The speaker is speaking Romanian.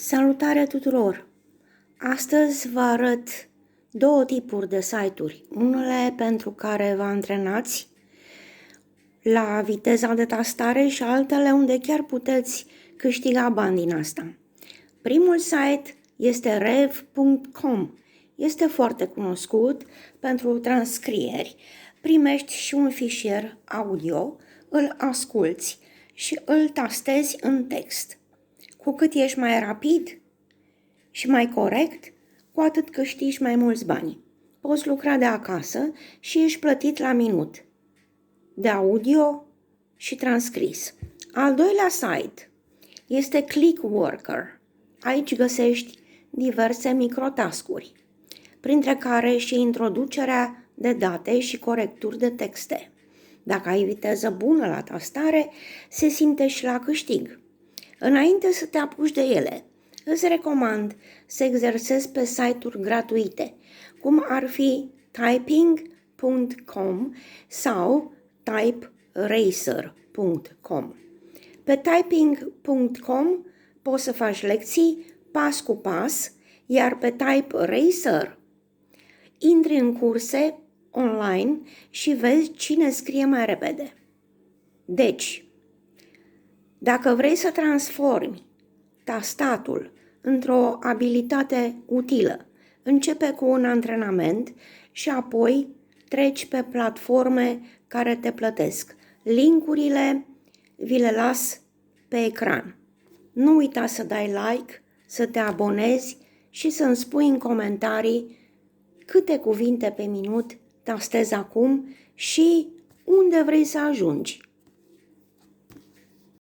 Salutare tuturor! Astăzi vă arăt două tipuri de site-uri. Unele pentru care vă antrenați la viteza de tastare și altele unde chiar puteți câștiga bani din asta. Primul site este rev.com. Este foarte cunoscut pentru transcrieri. Primești și un fișier audio, îl asculți și îl tastezi în text. Cu cât ești mai rapid și mai corect, cu atât câștigi mai mulți bani. Poți lucra de acasă și ești plătit la minut, de audio și transcris. Al doilea site este Clickworker. Aici găsești diverse microtascuri, printre care și introducerea de date și corecturi de texte. Dacă ai viteză bună la tastare, se simte și la câștig. Înainte să te apuci de ele, îți recomand să exersezi pe site-uri gratuite, cum ar fi typing.com sau typeracer.com. Pe typing.com poți să faci lecții pas cu pas, iar pe Typeracer intri în curse online și vezi cine scrie mai repede. Deci, dacă vrei să transformi tastatul într-o abilitate utilă, începe cu un antrenament și apoi treci pe platforme care te plătesc. Linkurile vi le las pe ecran. Nu uita să dai like, să te abonezi și să-mi spui în comentarii câte cuvinte pe minut tastezi acum și unde vrei să ajungi.